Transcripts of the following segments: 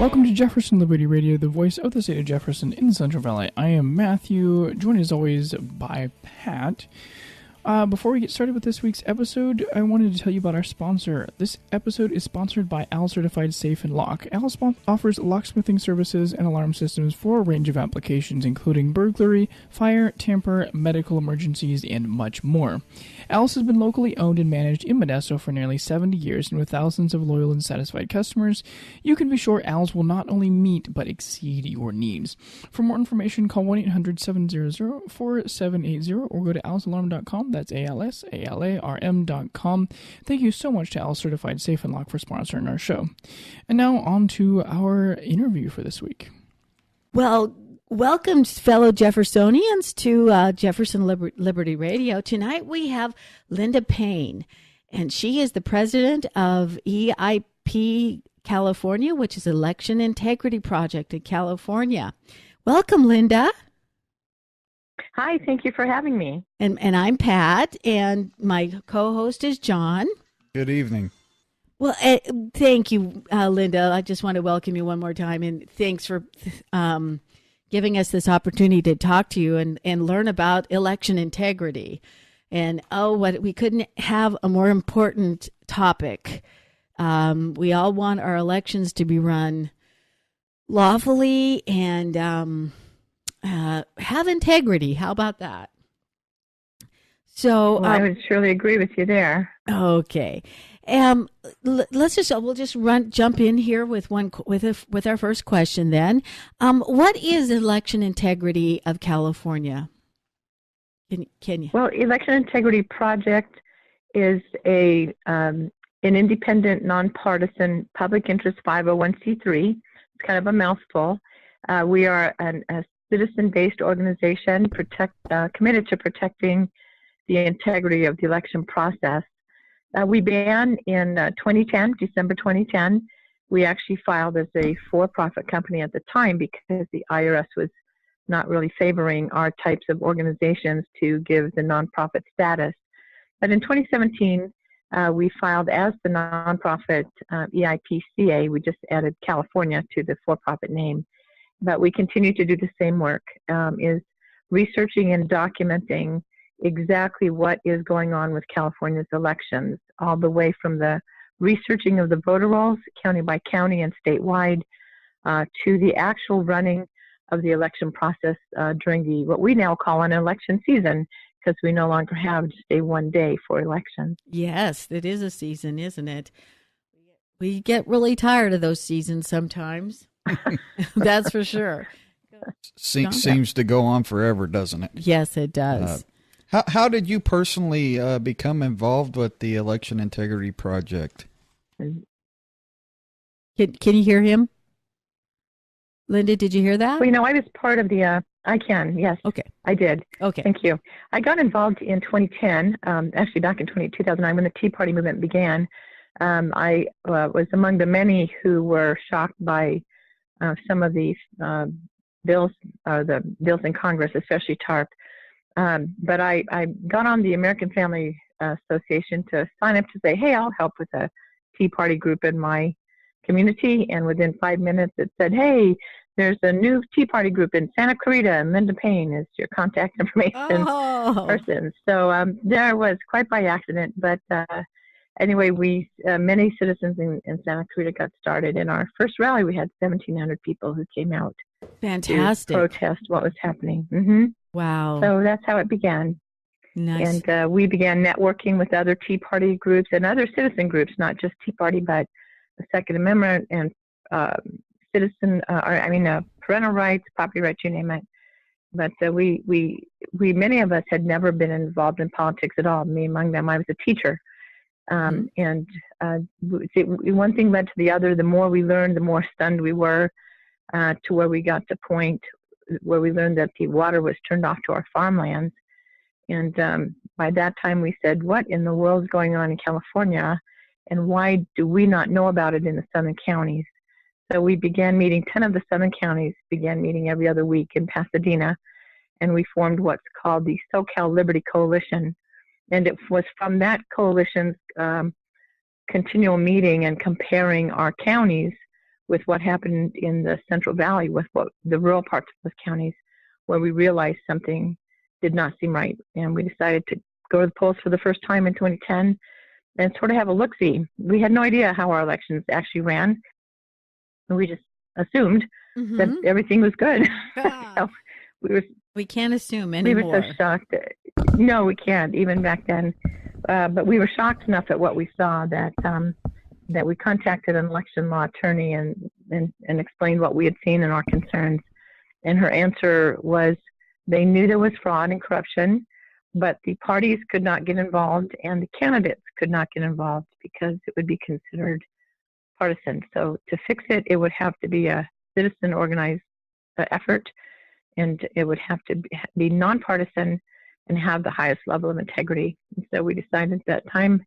Welcome to Jefferson Liberty Radio, the voice of the state of Jefferson in the Central Valley. I am Matthew, joined as always by Pat. Before we get started with this week's episode, I wanted to tell you about our sponsor. This episode is sponsored by Al Certified Safe and Lock. Al offers locksmithing services and alarm systems for a range of applications, including burglary, fire, tamper, medical emergencies, and much more. Al's has been locally owned and managed in Modesto for nearly 70 years, and with thousands of loyal and satisfied customers, you can be sure Al's will not only meet but exceed your needs. For more information, call 1-800-700-4780 or go to alsalarm.com. That's ALSALARM.com. Thank you so much to Al Certified Safe and Lock for sponsoring our show. And now on to our interview for this week. Well, welcome, fellow Jeffersonians, to Jefferson Liberty Radio. Tonight we have Linda Payne, and she is the president of EIP California, which is Election Integrity Project in California. Welcome, Linda. Hi, thank you for having me. And I'm Pat, and my co-host is John. Good evening. Well, thank you, Linda. I just want to welcome you one more time, and thanks for giving us this opportunity to talk to you and learn about election integrity. And we couldn't have a more important topic. We all want our elections to be run lawfully and have integrity. How about that? So I would surely agree with you there. Okay. We'll just jump in here with our first question then. What is Election Integrity of California? Can you? Well, Election Integrity Project is an independent, nonpartisan, public interest 501c3. It's kind of a mouthful. We are a citizen-based organization committed to protecting the integrity of the election process. We began in 2010, December 2010. We actually filed as a for-profit company at the time because the IRS was not really favoring our types of organizations to give the nonprofit status. But in 2017, we filed as the nonprofit EIPCA. We just added California to the for-profit name. But we continue to do the same work, is researching and documenting exactly what is going on with California's elections, all the way from the researching of the voter rolls, county by county and statewide, to the actual running of the election process during what we now call an election season, because we no longer have just a one day for elections. Yes, it is a season, isn't it? We get really tired of those seasons sometimes. That's for sure. Seems to go on forever, doesn't it? Yes, it does. How did you personally become involved with the Election Integrity Project? Can you hear him? Linda, did you hear that? Well, I was part of the, I can, yes. Okay. I did. Okay. Thank you. I got involved in 2010, actually back in 2009 when the Tea Party movement began. I was among the many who were shocked by some of these bills in Congress, especially TARP. But I got on the American Family Association to sign up to say, hey, I'll help with a Tea Party group in my community. And within 5 minutes, it said, hey, there's a new Tea Party group in Santa Clarita, and Linda Payne is your contact information person. So there was quite by accident. But anyway, many citizens in Santa Clarita got started. In our first rally, we had 1,700 people who came out. Fantastic. To protest what was happening. Mm-hmm. Wow. So that's how it began. Nice. And we began networking with other Tea Party groups and other citizen groups, not just Tea Party, but the Second Amendment and parental rights, property rights, you name it. But we many of us had never been involved in politics at all. Me among them. I was a teacher. And one thing led to the other. The more we learned, the more stunned we were, to where we got to the point where we learned that the water was turned off to our farmlands. And by that time, we said, what in the world is going on in California, and why do we not know about it in the southern counties? So we began meeting, 10 of the southern counties began meeting every other week in Pasadena, and we formed what's called the SoCal Liberty Coalition. And it was from that coalition's continual meeting and comparing our counties with what happened in the Central Valley, with what the rural parts of those counties, where we realized something did not seem right. And we decided to go to the polls for the first time in 2010 and sort of have a look-see. We had no idea how our elections actually ran. And we just assumed that everything was good. So we can't assume anymore. We were so shocked. No, we can't, even back then. But we were shocked enough at what we saw that that we contacted an election law attorney and explained what we had seen and our concerns. And her answer was they knew there was fraud and corruption, but the parties could not get involved and the candidates could not get involved because it would be considered partisan. So to fix it, it would have to be a citizen organized effort, and it would have to be nonpartisan and have the highest level of integrity. And so we decided that time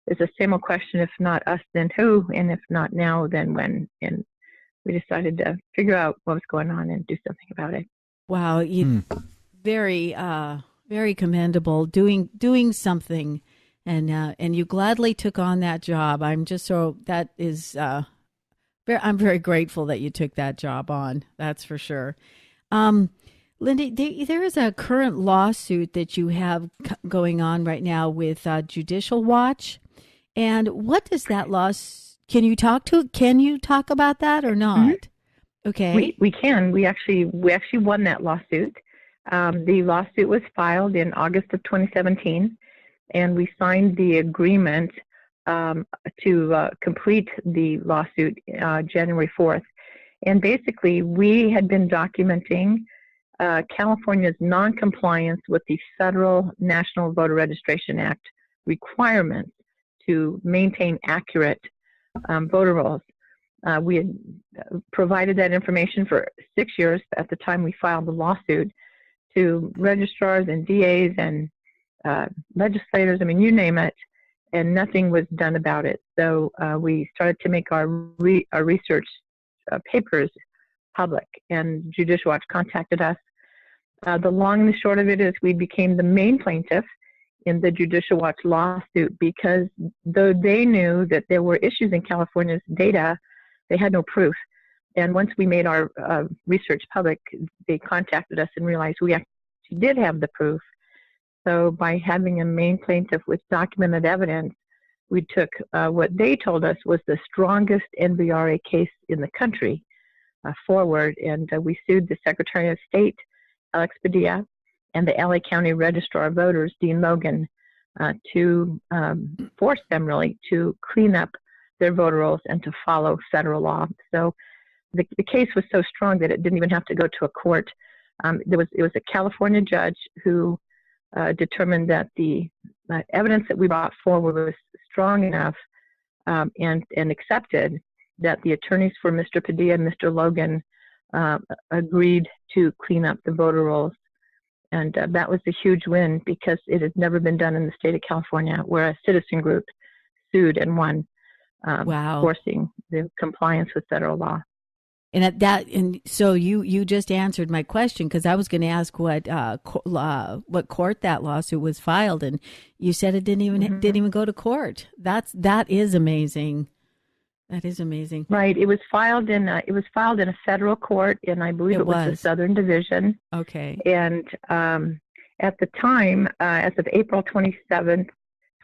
is the same old question, if not us, then who, and if not now, then when. And we decided to figure out what was going on and do something about it. Wow, very, very commendable. Doing something, and you gladly took on that job. I'm very grateful that you took that job on. That's for sure. Linda, there is a current lawsuit that you have going on right now with Judicial Watch, and what does that lawsuit? Can you talk about that or not? Mm-hmm. Okay, we can. We actually won that lawsuit. The lawsuit was filed in August of 2017, and we signed the agreement to complete the lawsuit January 4th. And basically, we had been documenting California's noncompliance with the Federal National Voter Registration Act requirements to maintain accurate voter rolls. We had provided that information for 6 years at the time we filed the lawsuit to registrars and DAs and legislators, I mean, you name it, and nothing was done about it. So we started to make our research papers public, and Judicial Watch contacted us. The long and the short of it is we became the main plaintiff in the Judicial Watch lawsuit because though they knew that there were issues in California's data, they had no proof. And once we made our research public, they contacted us and realized we actually did have the proof. So by having a main plaintiff with documented evidence, we took what they told us was the strongest NVRA case in the country forward, and we sued the Secretary of State, Alex Padilla, and the LA County Registrar of Voters, Dean Logan, to force them really to clean up their voter rolls and to follow federal law. So the case was so strong that it didn't even have to go to a court. It was a California judge who determined that the evidence that we brought forward was strong enough and accepted that the attorneys for Mr. Padilla and Mr. Logan agreed to clean up the voter rolls. And that was a huge win because it had never been done in the state of California, where a citizen group sued and won, forcing the compliance with federal law. And so you just answered my question, because I was going to ask what court that lawsuit was filed, and you said it didn't even go to court. That is amazing. That is amazing. Right. It was filed in a federal court, and I believe it was the Southern Division. Okay. And at the time, as of April 27th,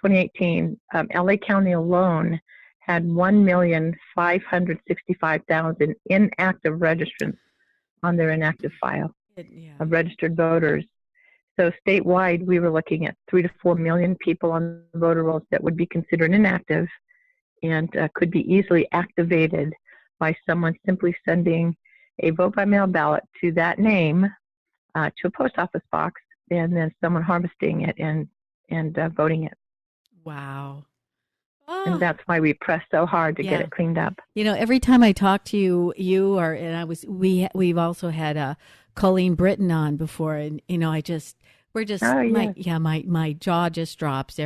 2018, LA County alone had 1,565,000 inactive registrants on their inactive file of registered voters. So statewide, we were looking at 3 to 4 million people on the voter rolls that would be considered inactive and could be easily activated by someone simply sending a vote-by-mail ballot to that name to a post office box, and then someone harvesting it and voting it. Wow. And that's why we pressed so hard to get it cleaned up. You know, every time I talk to we've also had Colleen Britton on before, and my jaw just drops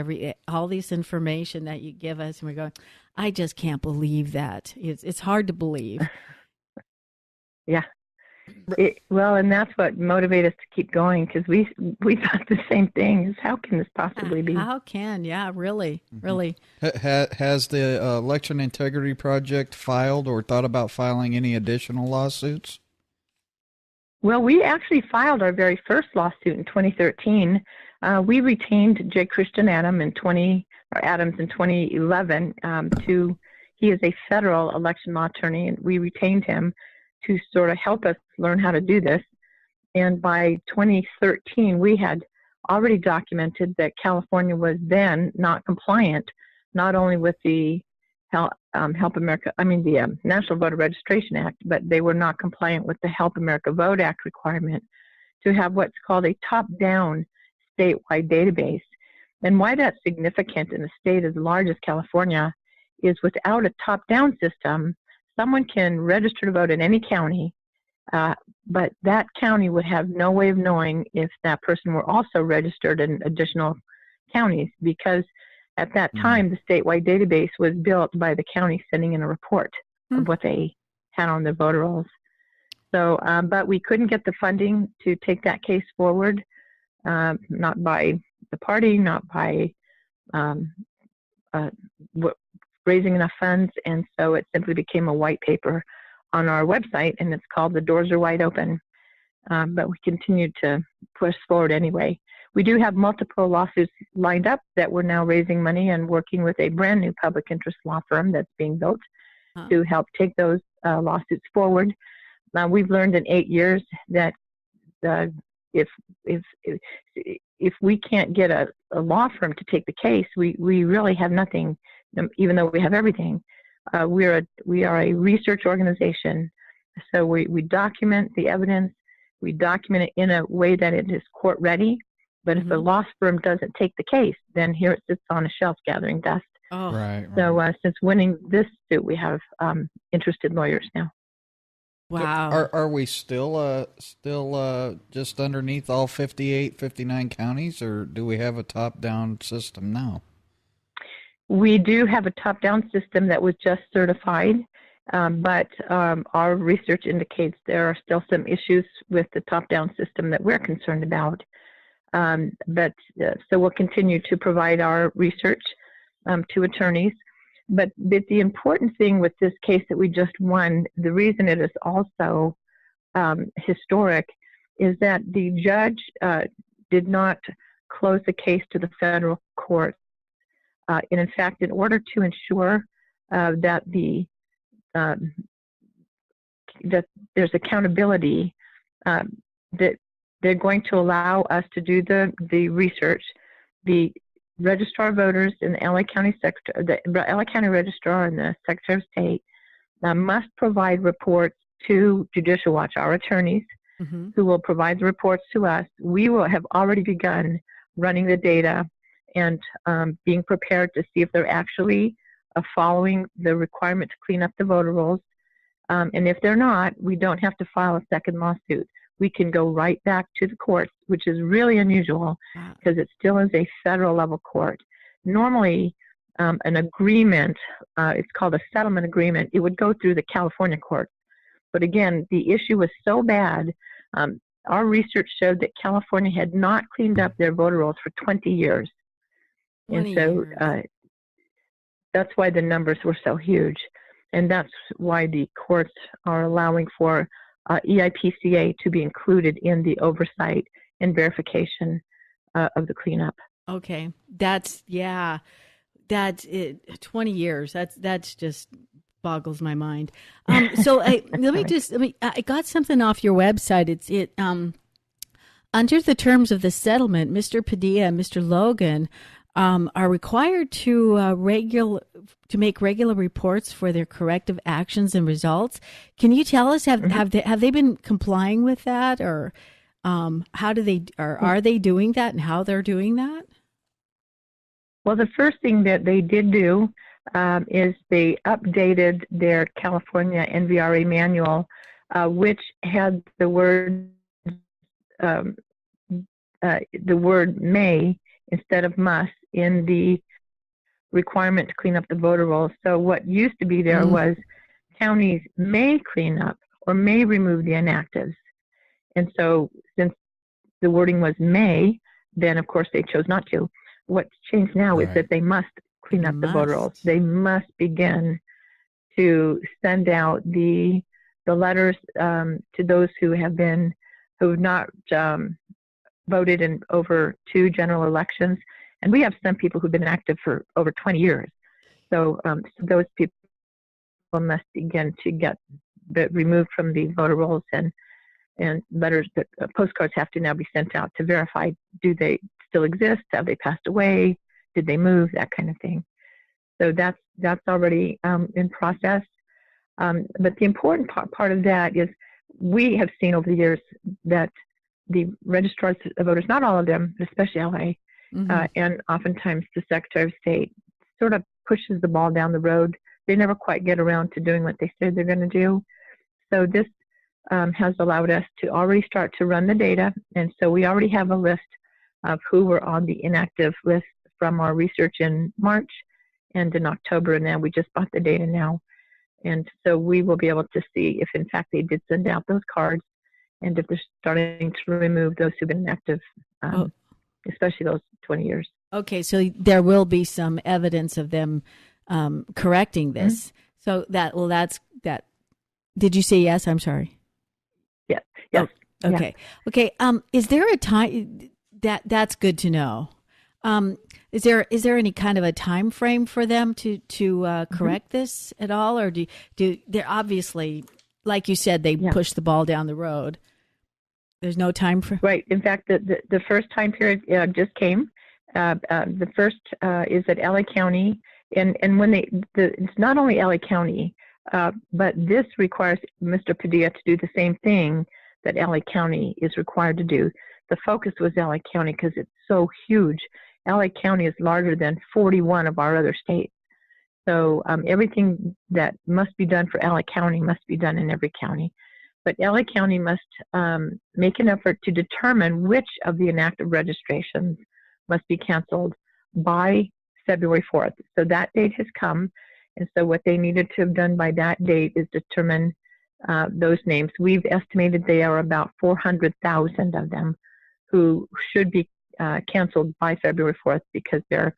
all this information that you give us, and we're going, I just can't believe that. It's hard to believe. Yeah. Well, and that's what motivated us to keep going, because we thought the same thing: is how can this possibly be? How can? Yeah, really, really. Has the Election Integrity Project filed or thought about filing any additional lawsuits? Well, we actually filed our very first lawsuit in 2013. We retained J. Christian Adams in 2011 he is a federal election law attorney, and we retained him to sort of help us learn how to do this. And by 2013, we had already documented that California was then not compliant, not only with the the National Voter Registration Act, but they were not compliant with the Help America Vote Act requirement to have what's called a top-down statewide database. And why that's significant in a state as large as California is without a top-down system, someone can register to vote in any county, but that county would have no way of knowing if that person were also registered in additional counties, because at that time, the statewide database was built by the county sending in a report of what they had on their voter rolls. So, but we couldn't get the funding to take that case forward, not by the party, not by raising enough funds, and so it simply became a white paper on our website, and it's called "The Doors Are Wide Open." But we continued to push forward anyway. We do have multiple lawsuits lined up that we're now raising money and working with a brand new public interest law firm that's being built to help take those lawsuits forward. We've learned in 8 years that if we can't get a law firm to take the case, we really have nothing, even though we have everything. We are a research organization, so we document the evidence. We document it in a way that it is court ready. But if a law firm doesn't take the case, then here it sits on a shelf gathering dust. Oh. Right. So since winning this suit, we have interested lawyers now. Wow. So are we still just underneath all 58, 59 counties, or do we have a top-down system now? We do have a top-down system that was just certified, but our research indicates there are still some issues with the top-down system that we're concerned about. So we'll continue to provide our research to attorneys. But the important thing with this case that we just won, the reason it is also historic, is that the judge did not close the case to the federal court. And in fact, in order to ensure that that there's accountability, that they're going to allow us to do the research. The registrar of voters and the LA County Registrar and the Secretary of State must provide reports to Judicial Watch, our attorneys, who will provide the reports to us. We will have already begun running the data and being prepared to see if they're actually following the requirement to clean up the voter rolls. And if they're not, we don't have to file a second lawsuit. We can go right back to the courts, which is really unusual because it still is a federal level court. Normally, an agreement, it's called a settlement agreement, it would go through the California courts. But again, the issue was so bad, our research showed that California had not cleaned up their voter rolls for 20 years. And so that's why the numbers were so huge. And that's why the courts are allowing for EIPCA to be included in the oversight and verification of the cleanup. Okay. That's it. 20 years. That's just boggles my mind. So I got something off your website. Under the terms of the settlement, Mr. Padilla and Mr. Logan are required to make regular reports for their corrective actions and results. Can you tell us have they been complying with that, or are they doing that, and how they're doing that? Well, the first thing that they did do is they updated their California NVRA manual, which had the word may instead of must in the requirement to clean up the voter rolls. So what used to be there was counties may clean up or may remove the inactives. And so since the wording was may, then of course they chose not to. What's changed now is that they must clean up the voter rolls. They must begin to send out the letters to those who've not voted in over 2 general elections. And we have some people who've been active for over 20 years. So, those people must begin to get removed from the voter rolls, and letters that postcards have to now be sent out to verify, do they still exist? Have they passed away? Did they move? That kind of thing. So that's already in process. But the important part of that is we have seen over the years that the registrars of voters, not all of them, but especially LA, and oftentimes the Secretary of State, sort of pushes the ball down the road. They never quite get around to doing what they say they're going to do. So this has allowed us to already start to run the data. And so we already have a list of who were on the inactive list from our research in March and in October. And then we just bought the data now. And so we will be able to see if, in fact, they did send out those cards, and if they're starting to remove those who've been inactive, especially those 20 years. Okay, so there will be some evidence of them correcting this. So that's that. Did you say yes? I'm sorry. Yes. Oh, okay. Yeah. Okay. Is there a time that's good to know? Is there any kind of a time frame for them to correct this at all, or do they're obviously, like you said, they push the ball down the road? There's no time for right. In fact, the first time period just came. The first is at LA County, and when it's not only LA County, but this requires Mr. Padilla to do the same thing that LA County is required to do. The focus was LA County because it's so huge. LA County is larger than 41 of our other states. So everything that must be done for LA County must be done in every county. But LA County must make an effort to determine which of the inactive registrations must be canceled by February 4th. So that date has come. And so what they needed to have done by that date is determine those names. We've estimated they are about 400,000 of them who should be canceled by February 4th because they're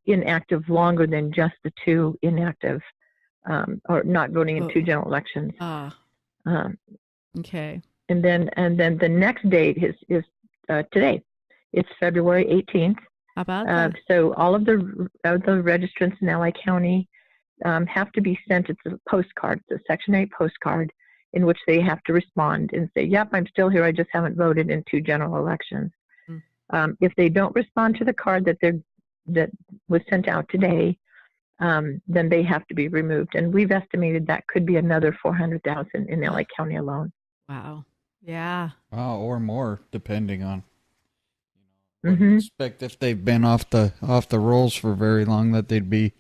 inactive longer than just the 2 inactive or not voting in 2 general elections. Okay. And then the next date is today. It's February 18th. How about that? So all of the registrants in LA County have to be sent. It's a postcard. It's a Section 8 postcard in which they have to respond and say, "Yep, I'm still here. I just haven't voted in 2 general elections." If they don't respond to the card that was sent out today, then they have to be removed. And we've estimated that could be another 400,000 in LA County alone. Wow. Yeah. Wow, or more, depending on. I expect if they've been off the rolls for very long that they'd be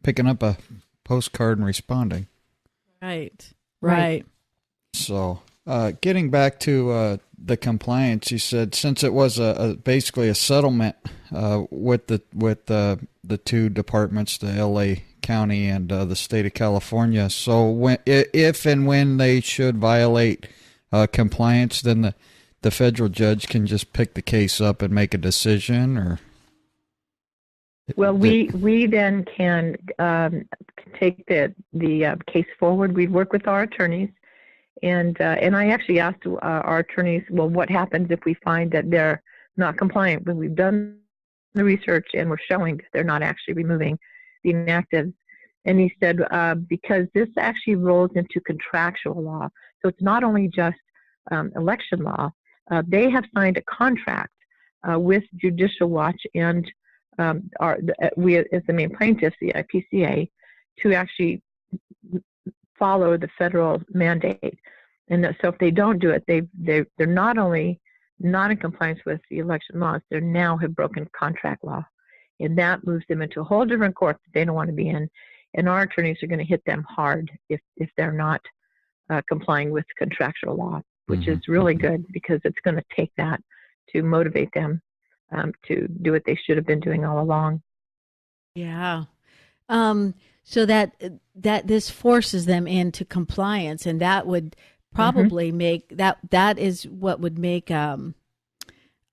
picking up a postcard and responding. Right. So, getting back to the compliance, you said since it was basically a settlement with the 2 departments, the LA County and the state of California. So if and when they should violate compliance, then the federal judge can just pick the case up and make a decision, or? Well, we then can take the case forward. We work with our attorneys, and I actually asked our attorneys, well, what happens if we find that they're not compliant when we've done the research and we're showing that they're not actually removing the inactives? And he said, because this actually rolls into contractual law, so it's not only just election law. They have signed a contract with Judicial Watch and we, as the main plaintiffs, the IPCA, to actually follow the federal mandate. And so if they don't do it, they're not only not in compliance with the election laws, they now have broken contract law. And that moves them into a whole different court that they don't want to be in. And our attorneys are going to hit them hard if they're not complying with contractual law, which is really good because it's going to take that to motivate them to do what they should have been doing all along. Yeah. So that this forces them into compliance, and that would probably make that is what would make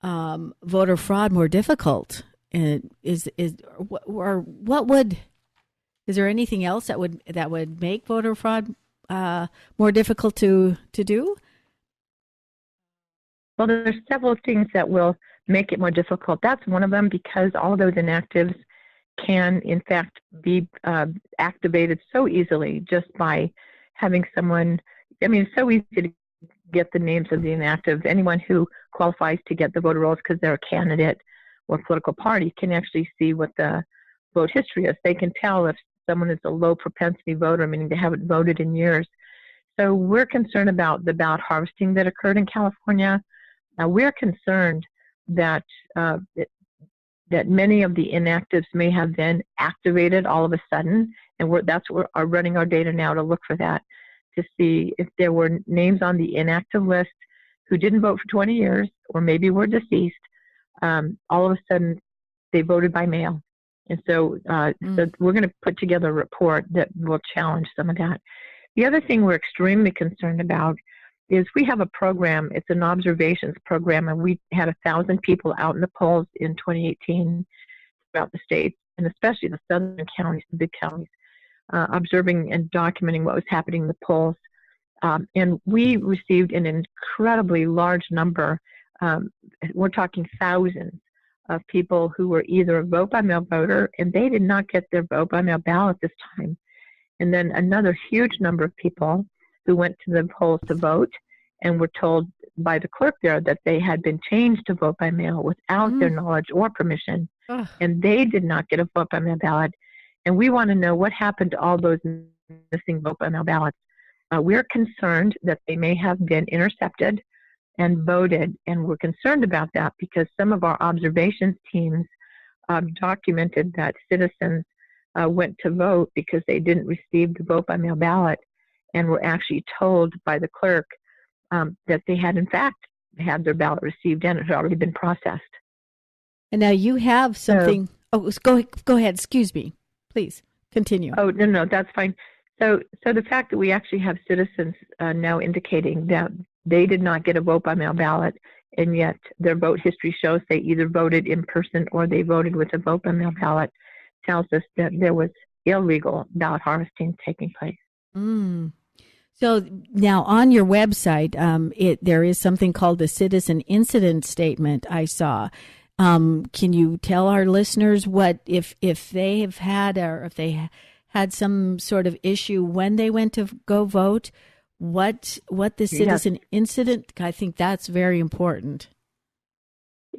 voter fraud more difficult. And is there anything else that would make voter fraud more difficult to do? Well, there's several things that will make it more difficult. That's one of them, because all of those inactives can, in fact, be activated so easily just by having someone. I mean, it's so easy to get the names of the inactive. Anyone who qualifies to get the voter rolls because they're a candidate or political party can actually see what the vote history is. They can tell if someone is a low propensity voter, meaning they haven't voted in years. So we're concerned about the ballot harvesting that occurred in California. Now, we're concerned that that many of the inactives may have been activated all of a sudden, and we're running our data now to look for that, to see if there were names on the inactive list who didn't vote for 20 years or maybe were deceased. All of a sudden, they voted by mail. And so, so we're going to put together a report that will challenge some of that. The other thing we're extremely concerned about is we have a program. It's an observations program, and we had 1,000 people out in the polls in 2018 throughout the state, and especially the southern counties, the big counties, observing and documenting what was happening in the polls. And we received an incredibly large number, we're talking thousands, of people who were either a vote-by-mail voter, and they did not get their vote-by-mail ballot this time. And then another huge number of people who went to the polls to vote and were told by the clerk there that they had been changed to vote by mail without their knowledge or permission. And they did not get a vote by mail ballot. And we want to know what happened to all those missing vote by mail ballots. We're concerned that they may have been intercepted and voted. And we're concerned about that because some of our observations teams documented that citizens went to vote because they didn't receive the vote by mail ballot, and were actually told by the clerk that they had in fact had their ballot received and it had already been processed. And now you have something. Go ahead. Excuse me. Please continue. Oh, no, that's fine. So the fact that we actually have citizens now indicating that they did not get a vote by mail ballot, and yet their vote history shows they either voted in person or they voted with a vote by mail ballot, tells us that there was illegal ballot harvesting taking place. So now on your website, there is something called the Citizen Incident Statement I saw. Can you tell our listeners what, if they have had, or if they had some sort of issue when they went to go vote, what the Citizen Incident, I think that's very important.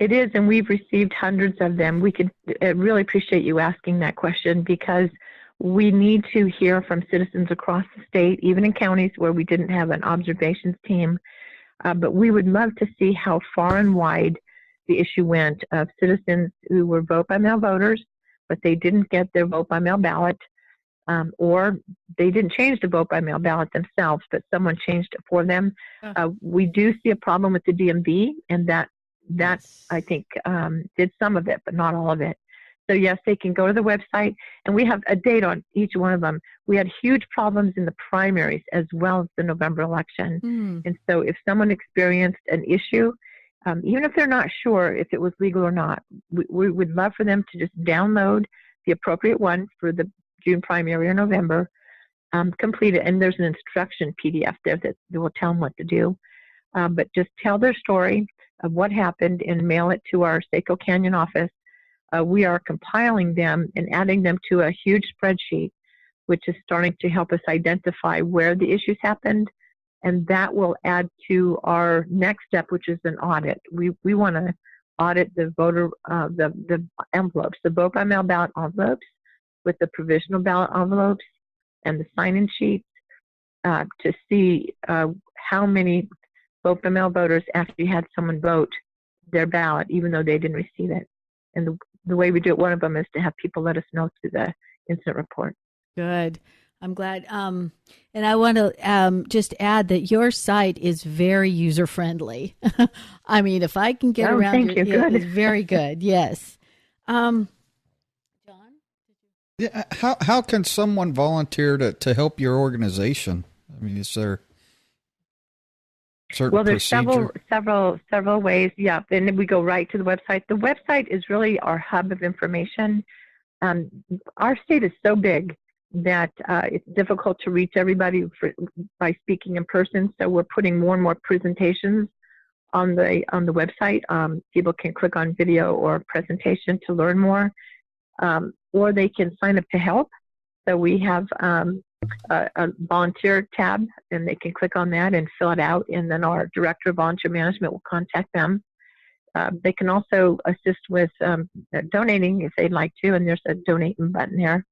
It is, and we've received hundreds of them. We could really appreciate you asking that question, because we need to hear from citizens across the state, even in counties where we didn't have an observations team. But we would love to see how far and wide the issue went of citizens who were vote-by-mail voters, but they didn't get their vote-by-mail ballot, or they didn't change the vote-by-mail ballot themselves, but someone changed it for them. We do see a problem with the DMV, and that I think did some of it, but not all of it. So yes, they can go to the website, and we have a date on each one of them. We had huge problems in the primaries as well as the November election. And so if someone experienced an issue, even if they're not sure if it was legal or not, we would love for them to just download the appropriate one for the June primary or November, complete it, and there's an instruction PDF there that will tell them what to do. But just tell their story of what happened and mail it to our Seco Canyon office. We are compiling them and adding them to a huge spreadsheet, which is starting to help us identify where the issues happened, and that will add to our next step, which is an audit. We want to audit the voter the envelopes, the vote by mail ballot envelopes, with the provisional ballot envelopes and the sign-in sheets, to see how many vote by mail voters actually had someone vote their ballot, even though they didn't receive it. And the way we do it, one of them is to have people let us know through the incident report. Good. I'm glad. And I want to just add that your site is very user-friendly. I mean, if I can get around it, it is very good. Yes. John? Yeah. How can someone volunteer to help your organization? I mean, is there... certain Well, there's procedure? several ways. Yeah, and then we go right to the website. The website is really our hub of information. Our state is so big that it's difficult to reach everybody by speaking in person. So we're putting more and more presentations on the website. People can click on video or presentation to learn more, or they can sign up to help. So we have a volunteer tab, and they can click on that and fill it out, and then our director of volunteer management will contact them. They can also assist with donating if they'd like to, and there's a donate button there.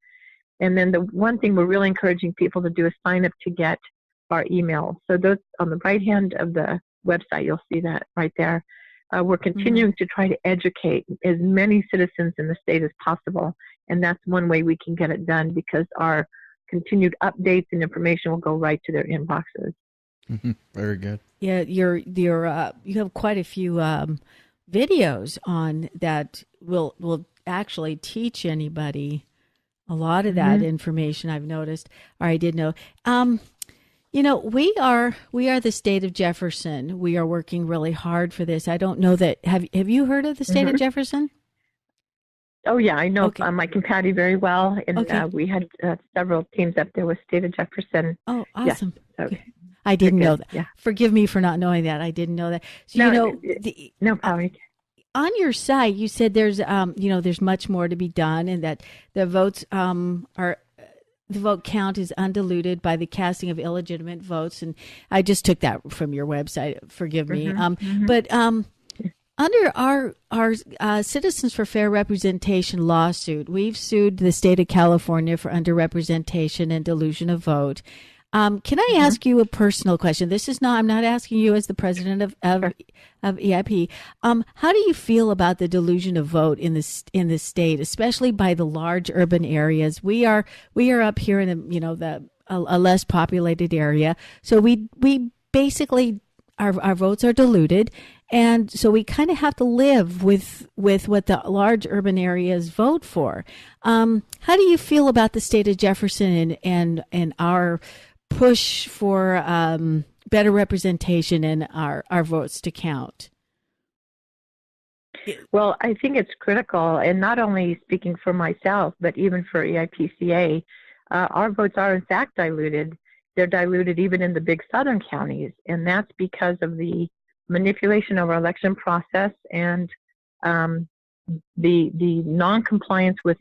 And then the one thing we're really encouraging people to do is sign up to get our email. So those on the right hand of the website, you'll see that right there. We're continuing to try to educate as many citizens in the state as possible, and that's one way we can get it done, because our continued updates and information will go right to their inboxes. Very good. Yeah, you have quite a few videos on that will actually teach anybody a lot of that information, I've noticed, or I did know. We are the state of Jefferson. We are working really hard for this. I don't know that. Have you heard of the state of Jefferson? Oh, yeah, I know Mike and Patty very well, and we had several teams up there with State of Jefferson. Oh, awesome. Yeah, so I didn't know that. Yeah. Forgive me for not knowing that. I didn't know that. So, no problem. On your site, you said there's much more to be done, and that the votes the vote count is undiluted by the casting of illegitimate votes. And I just took that from your website. Forgive me. But under our Citizens for Fair Representation lawsuit, we've sued the state of California for underrepresentation and dilution of vote. Can I ask you a personal question? I'm not asking you as the president of EIP. How do you feel about the dilution of vote in the state, especially by the large urban areas? We are up here in a less populated area, so we basically our votes are diluted, and so we kind of have to live with what the large urban areas vote for. How do you feel about the state of Jefferson and our push for better representation and our votes to count? Well, I think it's critical, and not only speaking for myself, but even for EIPCA, our votes are in fact diluted. They're diluted even in the big southern counties, and that's because of the manipulation of our election process and the non-compliance with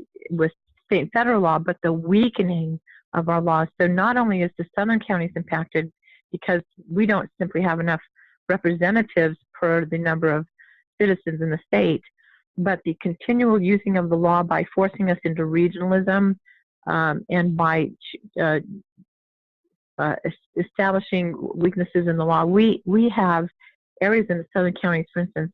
state and federal law, but the weakening of our laws. So not only is the southern counties impacted because we don't simply have enough representatives per the number of citizens in the state, but the continual using of the law by forcing us into regionalism and by establishing weaknesses in the law. We have areas in the southern counties, for instance,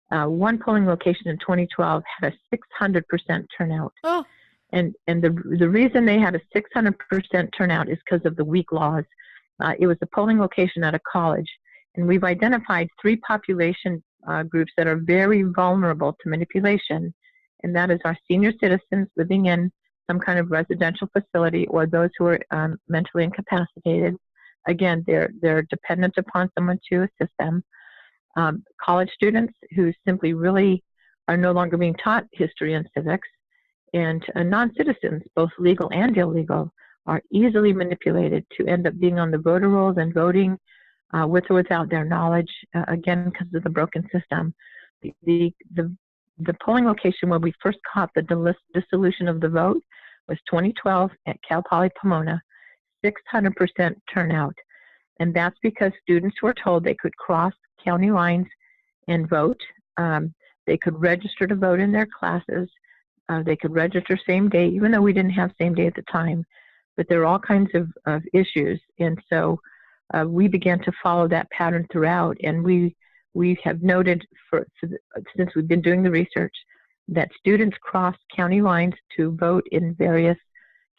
one polling location in 2012 had a 600% turnout. Oh. And the reason they had a 600% turnout is because of the weak laws. It was a polling location at a college, and we've identified 3 population groups that are very vulnerable to manipulation, and that is our senior citizens living in some kind of residential facility, or those who are mentally incapacitated. Again, they're dependent upon someone to assist them. College students who simply really are no longer being taught history and civics, and non-citizens, both legal and illegal, are easily manipulated to end up being on the voter rolls and voting with or without their knowledge, again, because of the broken system. The polling location where we first caught the dissolution of the vote was 2012 at Cal Poly Pomona, 600% turnout. And that's because students were told they could cross county lines and vote. They could register to vote in their classes. They could register same day, even though we didn't have same day at the time. But there are all kinds of issues. And so we began to follow that pattern throughout. And we have noted since we've been doing the research that students cross county lines to vote in various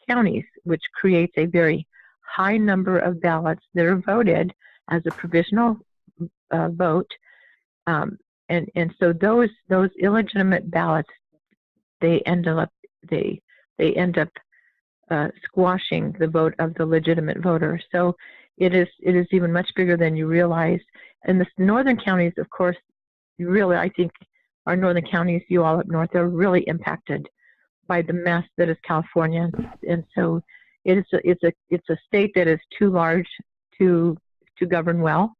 counties, which creates a very high number of ballots that are voted as a provisional vote. And so those illegitimate ballots, they end up squashing the vote of the legitimate voter. So it is even much bigger than you realize. in the northern counties, of course, really, I think our northern counties, you all up north, are really impacted by the mess that is California. And so it's a state that is too large to govern well.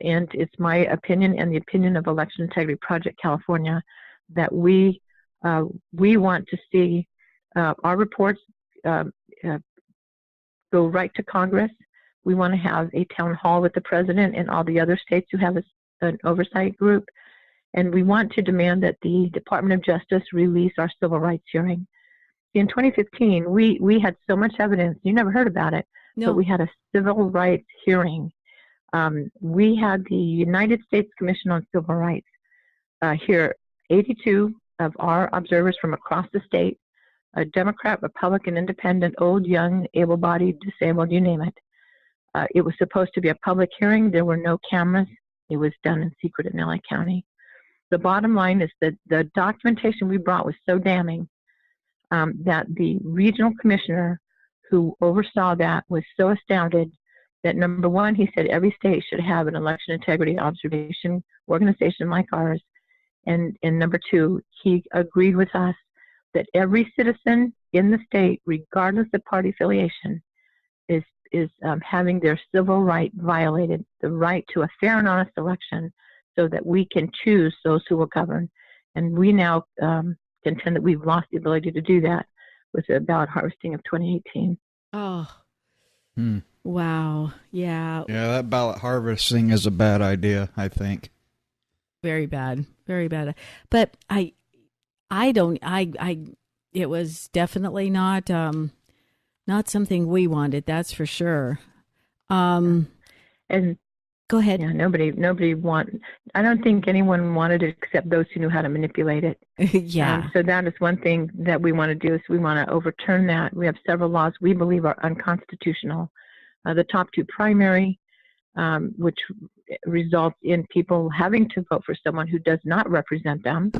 And it's my opinion and the opinion of Election Integrity Project California that we want to see our reports go right to Congress. We want to have a town hall with the president and all the other states who have an oversight group. And we want to demand that the Department of Justice release our civil rights hearing. In 2015, we had so much evidence. You never heard about it, No. but we had a civil rights hearing. We had the United States Commission on Civil Rights hear 82 of our observers from across the state, a Democrat, Republican, Independent, old, young, able-bodied, disabled, you name it. It was supposed to be a public hearing. There were no cameras. It was done in secret in LA County. The bottom line is that the documentation we brought was so damning that the regional commissioner who oversaw that was so astounded that, number one, he said every state should have an election integrity observation organization like ours. And number two, he agreed with us that every citizen in the state, regardless of party affiliation, is having their civil right violated, the right to a fair and honest election, so that we can choose those who will govern. And we now contend that we've lost the ability to do that with the ballot harvesting of 2018. Oh, wow. Yeah. Yeah, that ballot harvesting is a bad idea, I think. Very bad. Very bad. But it was definitely not something we wanted. That's for sure. And go ahead. Yeah, nobody I don't think anyone wanted it except those who knew how to manipulate it. Yeah. So that is one thing that we want to do, is we want to overturn that. We have several laws we believe are unconstitutional. The top two primary, which results in people having to vote for someone who does not represent them.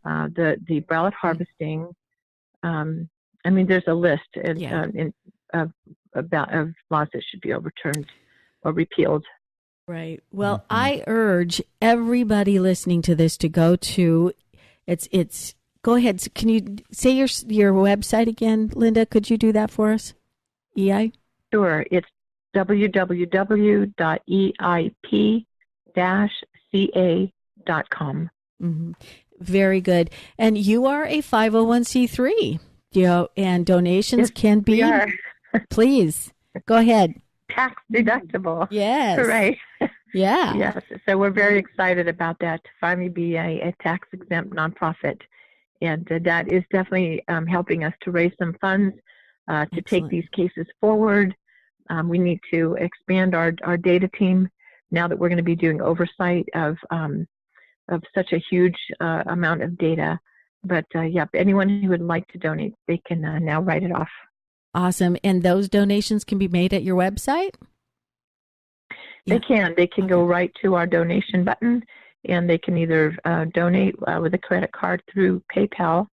The ballot harvesting. There's a list of laws that should be overturned or repealed. Right. Well, I urge everybody listening to this to go to it's. Go ahead. Can you say your website again, Linda? Could you do that for us? EI? Sure. It's www.eip-ca.com. Mm-hmm. Very good. And you are a 501c3. And donations can be. We are. Please go ahead. Tax deductible. Yes. Right. Yeah. Yes. So we're very excited about that, to finally be a tax exempt nonprofit. And that is definitely helping us to raise some funds to take these cases forward. We need to expand our data team now that we're going to be doing oversight of such a huge amount of data. But anyone who would like to donate, they can now write it off. Awesome. And those donations can be made at your website? They can. They can go right to our donation button, and they can either donate with a credit card through PayPal,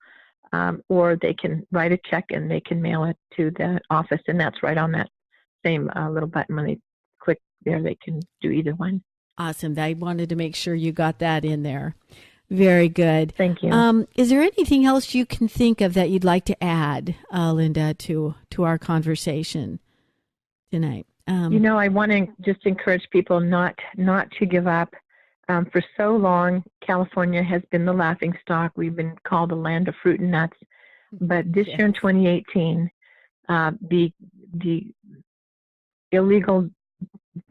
or they can write a check and they can mail it to the office, and that's right on that same little button. When they click there, they can do either one. Awesome. I wanted to make sure you got that in there. Very good. Thank you. Is there anything else you can think of that you'd like to add, Linda, to our conversation tonight? I want to just encourage people not to give up. For so long, California has been the laughingstock. We've been called the land of fruit and nuts. But this year in 2018, the illegal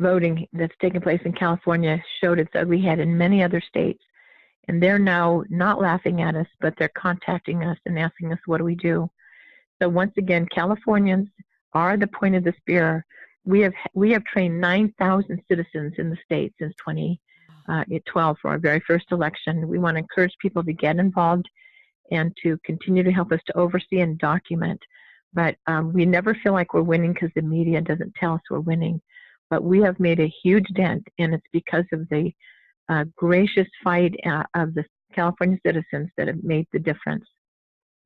voting that's taken place in California showed its ugly head in many other states. And they're now not laughing at us, but they're contacting us and asking us, what do we do? So once again, Californians are the point of the spear. We have trained 9,000 citizens in the state since 2012 for our very first election. We want to encourage people to get involved and to continue to help us to oversee and document. But we never feel like we're winning because the media doesn't tell us we're winning. But we have made a huge dent, and it's because of the gracious fight of the California citizens that have made the difference.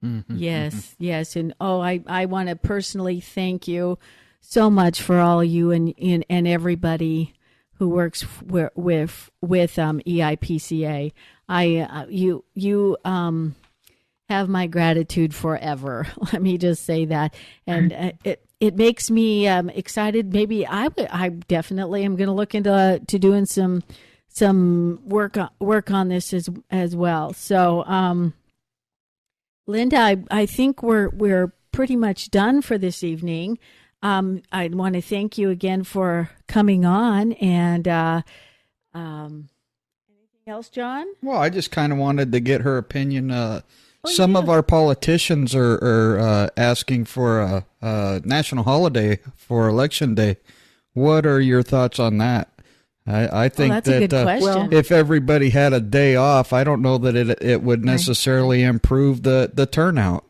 Mm-hmm. Yes, yes. And I want to personally thank you so much for all you and everybody who works with EIPCA. You have my gratitude forever. Let me just say that, and it makes me excited. Maybe I definitely am going to look into doing some work on this as well. So, Linda, I think we're pretty much done for this evening. I want to thank you again for coming on. And anything else, John? Well, I just kind of wanted to get her opinion. Some of our politicians are asking for a national holiday for Election Day. What are your thoughts on that? I think that's a good question. If everybody had a day off, I don't know that it would necessarily improve the turnout.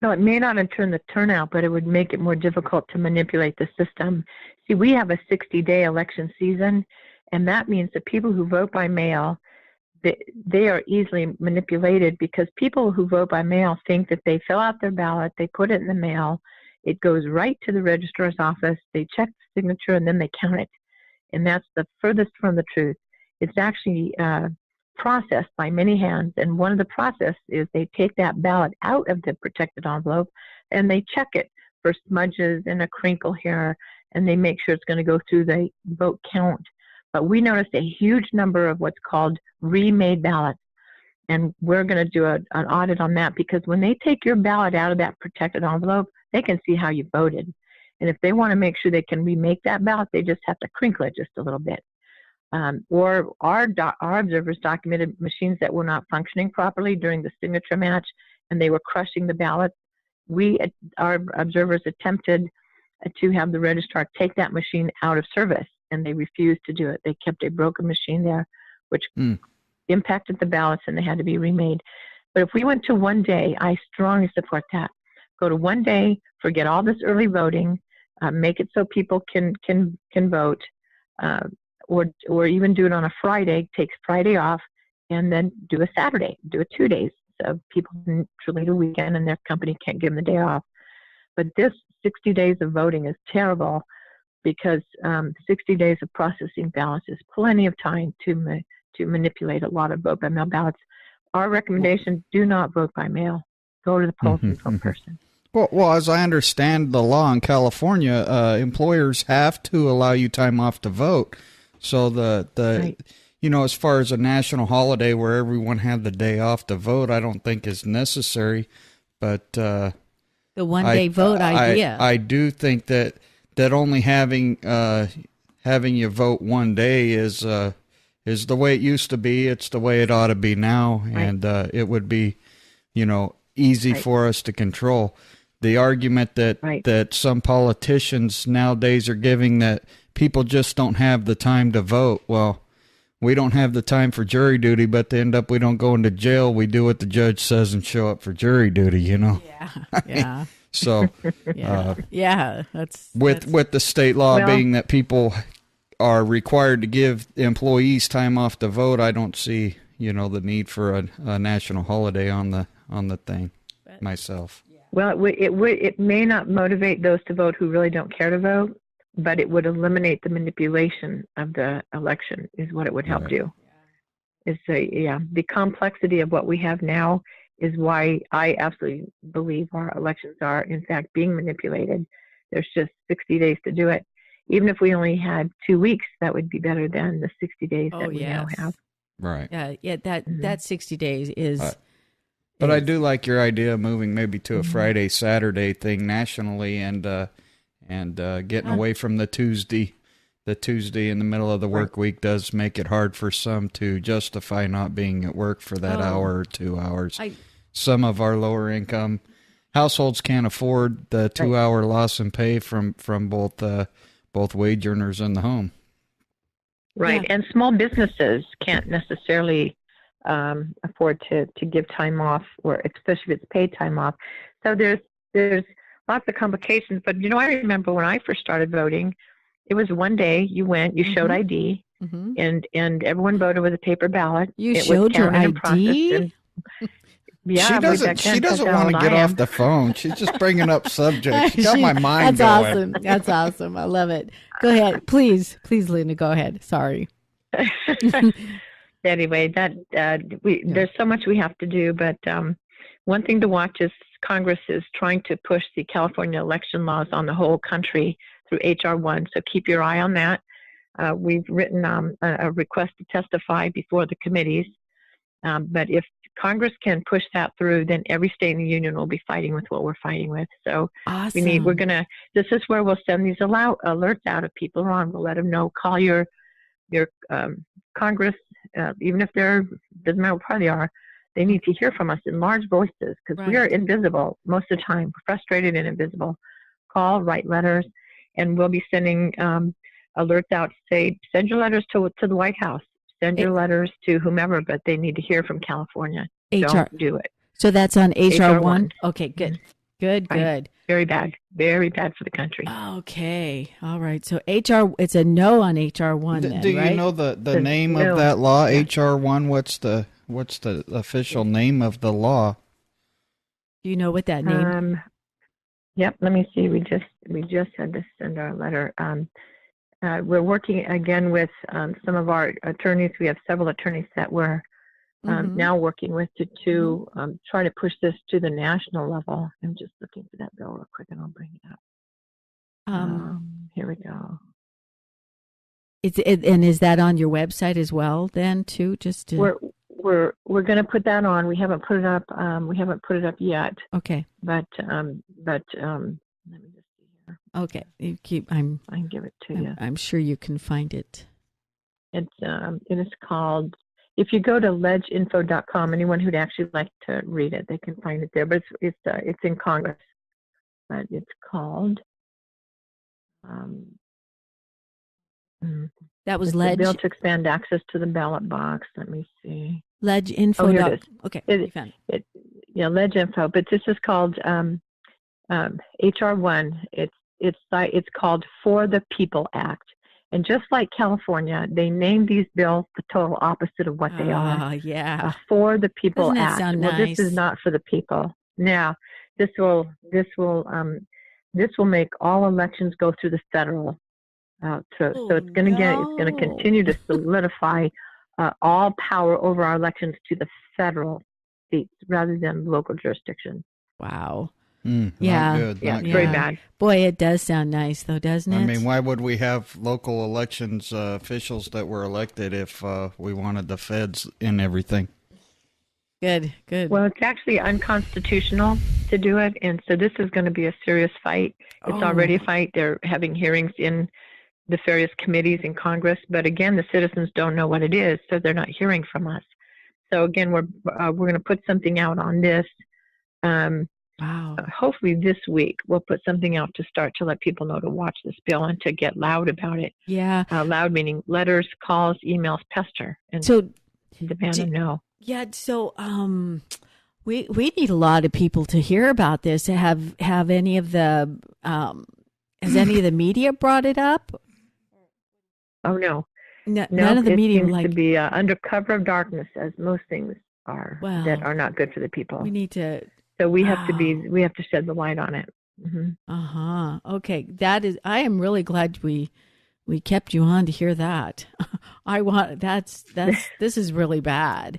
No, it may not improve the turnout, but it would make it more difficult to manipulate the system. See, we have a 60-day election season, and that means that people who vote by mail, they are easily manipulated because people who vote by mail think that they fill out their ballot, they put it in the mail, it goes right to the registrar's office, they check the signature, and then they count it. And that's the furthest from the truth. It's actually processed by many hands, and one of the process is they take that ballot out of the protected envelope and they check it for smudges and a crinkle here, and they make sure it's going to go through the vote count. But we noticed a huge number of what's called remade ballots, and we're going to do an audit on that, because when they take your ballot out of that protected envelope, they can see how you voted. And if they want to make sure they can remake that ballot, they just have to crinkle it just a little bit. Or our observers documented machines that were not functioning properly during the signature match, and they were crushing the ballots. Our observers attempted to have the registrar take that machine out of service, and they refused to do it. They kept a broken machine there, which impacted the ballots, and they had to be remade. But if we went to one day, I strongly support that. Go to one day, forget all this early voting, make it so people can vote, or even do it on a Friday, take Friday off, and then do a Saturday, do it 2 days. So people can truly do a weekend and their company can't give them the day off. But this 60 days of voting is terrible, because 60 days of processing ballots is plenty of time to manipulate a lot of vote by mail ballots. Our recommendation, do not vote by mail. Go to the polls and vote in person. Well, as I understand the law in California, employers have to allow you time off to vote. So right. As far as a national holiday where everyone had the day off to vote, I don't think is necessary. But the one-day vote idea, I do think that only having you vote one day is the way it used to be. It's the way it ought to be now, right. And it would be, easy right. for us to control. The argument that some politicians nowadays are giving that people just don't have the time to vote. Well, we don't have the time for jury duty, but to end up we don't go into jail. We do what the judge says and show up for jury duty, Yeah. So, that's with the state law being that people are required to give employees time off to vote, I don't see, the need for a national holiday on the thing myself. Well, it may not motivate those to vote who really don't care to vote, but it would eliminate the manipulation of the election is what it would help do. The complexity of what we have now is why I absolutely believe our elections are, in fact, being manipulated. There's just 60 days to do it. Even if we only had 2 weeks, that would be better than the 60 days that we now have. Right. That 60 days is... But I do like your idea of moving maybe to a Friday, Saturday thing nationally, and getting away from the Tuesday. The Tuesday in the middle of the work week does make it hard for some to justify not being at work for that hour or 2 hours. Some of our lower income households can't afford the 2 hour loss in pay from both wage earners in the home. Right, and small businesses can't necessarily afford to give time off, or especially if it's paid time off. So there's lots of complications. But I remember when I first started voting, it was one day you went, you showed ID, and everyone voted with a paper ballot. You showed your ID? Yeah, She way doesn't. back She then, doesn't that's how want to old get I off am. the phone. She's just bringing up subjects. She got my mind That's going. awesome. That's awesome. I love it. Go ahead, please, Linda. Go ahead. Sorry. Anyway, there's so much we have to do, but one thing to watch is Congress is trying to push the California election laws on the whole country through HR 1, so keep your eye on that. We've written a request to testify before the committees, but if Congress can push that through, then every state in the union will be fighting with what we're fighting with. So Awesome. this is where we'll send these alerts out if people are on. We'll let them know, call your Congress, even if doesn't matter what party they are, they need to hear from us in large voices because we are invisible most of the time. We're frustrated and invisible. Call, write letters, and we'll be sending alerts out to say, send your letters to the White House, send your letters to whomever, but they need to hear from California. Don't do it. So that's on HR 1? 1. Okay, good. Good. Very bad for the country. Okay. All right. So it's a no on HR 1 then, Do you right? know the name of that law, HR 1? What's the official name of the law? Do you know what that name? Yep. Let me see. We just had to send our letter. We're working again with some of our attorneys. We have several attorneys that we're now working with to try to push this to the national level. I'm just looking for that bill real quick, and I'll bring it up. Here we go. And is that on your website as well? Then too, just to... We're going to put that on. We haven't put it up. We haven't put it up yet. Okay. But let me just see here. Okay. I can give it to you. I'm sure you can find it. It is called. If you go to ledgeinfo.com, anyone who'd actually like to read it, they can find it there. But it's in Congress. But it's called. That was the bill to expand access to the ballot box. Let me see. Ledgeinfo. Oh, here it is. Okay. Ledge Info. But this is called HR 1. It's called For the People Act. And just like California, they named these bills the total opposite of what they are. Yeah. For the People Doesn't that Act. sound Well, nice? this is not for the people. Now, this will make all elections go through the federal. So it's going to continue to solidify all power over our elections to the federal seats rather than local jurisdictions. Wow. Not good. It's very bad. Boy, it does sound nice, though, doesn't it? I mean, why would we have local elections officials that were elected if we wanted the feds in everything? Good. Well, it's actually unconstitutional to do it, and so this is going to be a serious fight. It's already a fight. They're having hearings in the various committees in Congress, but again, the citizens don't know what it is, so they're not hearing from us. So again, we're going to put something out on this. Wow. Hopefully this week we'll put something out to start to let people know to watch this bill and to get loud about it. Yeah. Loud meaning letters, calls, emails, pester, and demand them know. Yeah. So we need a lot of people to hear about this. Have any of the has any of the media brought it up? Oh no. None of the media seems to be under cover of darkness, as most things are that are not good for the people. We need to. So we have to shed the light on it. Mm-hmm. Okay. I am really glad we kept you on to hear that. This is really bad.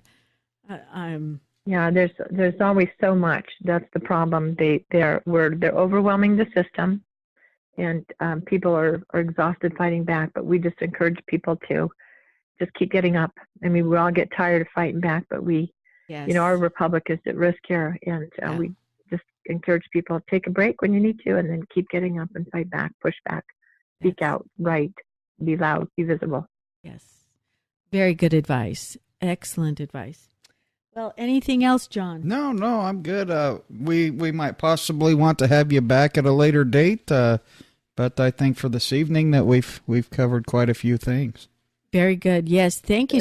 Yeah, there's always so much. That's the problem. They're overwhelming the system, and people are exhausted fighting back. But we just encourage people to just keep getting up. I mean, we all get tired of fighting back, but our republic is at risk here, and we just encourage people to take a break when you need to, and then keep getting up and fight back, push back, speak out, write, be loud, be visible. Yes, very good advice. Excellent advice. Well, anything else, John? No, I'm good. We might possibly want to have you back at a later date, but I think for this evening that we've covered quite a few things. Very good. Yes. Thank you.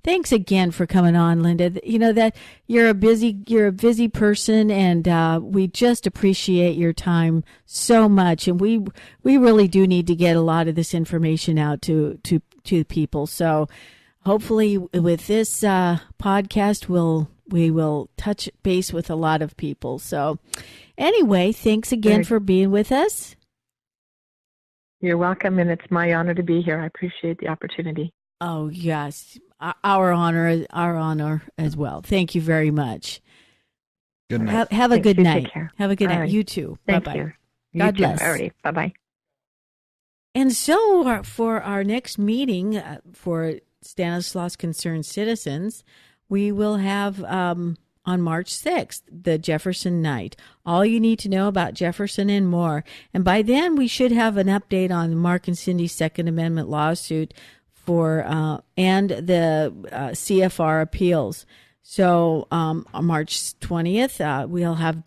Thanks again for coming on, Linda. You know that you're a busy person, and we just appreciate your time so much. And we really do need to get a lot of this information out to people. So hopefully with this podcast, we'll we will touch base with a lot of people. So anyway, thanks again for being with us. You're welcome, and it's my honor to be here. I appreciate the opportunity. Oh, yes. Our honor as well. Thank you very much. Good night. Have a good night. Take care. Have a good All night. right. You too. Thank Bye-bye. you. God bless. All right. Bye-bye. And so for our next meeting for Stanislaus Concerned Citizens, we will have on March 6th, the Jefferson Night. All you need to know about Jefferson and more. And by then, we should have an update on Mark and Cindy's Second Amendment lawsuit for and the CFR appeals. So on March 20th, we'll have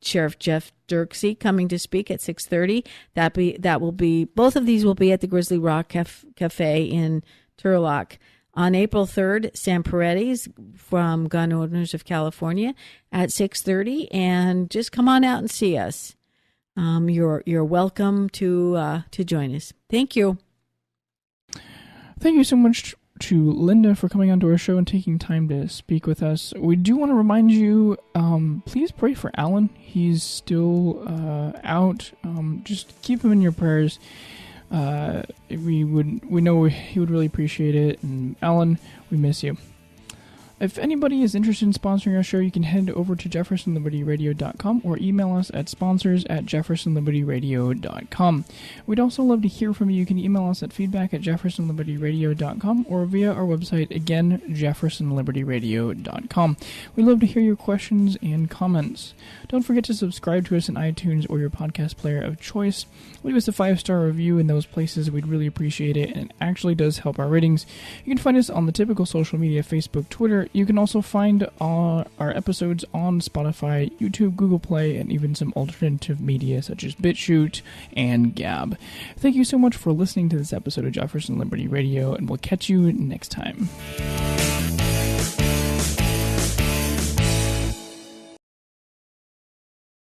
Sheriff Jeff Dirksey coming to speak at 6:30. That will be both of these will be at the Grizzly Rock Cafe in Turlock. On April 3rd, Sam Paredes from Gun Owners of California at 6:30, and just come on out and see us. You're welcome to join us. Thank you. Thank you so much to Linda for coming onto our show and taking time to speak with us. We do want to remind you, please pray for Alan. He's still out. Just keep him in your prayers. We know he would really appreciate it. And Alan, we miss you. If anybody is interested in sponsoring our show, you can head over to jeffersonlibertyradio.com or email us at sponsors@jeffersonlibertyradio.com. We'd also love to hear from you. You can email us at feedback@jeffersonlibertyradio.com or via our website, again, jeffersonlibertyradio.com. We'd love to hear your questions and comments. Don't forget to subscribe to us in iTunes or your podcast player of choice. Leave us a 5-star review in those places. We'd really appreciate it, and it actually does help our ratings. You can find us on the typical social media, Facebook, Twitter. You can also find our episodes on Spotify, YouTube, Google Play, and even some alternative media such as BitChute and Gab. Thank you so much for listening to this episode of Jefferson Liberty Radio, and we'll catch you next time.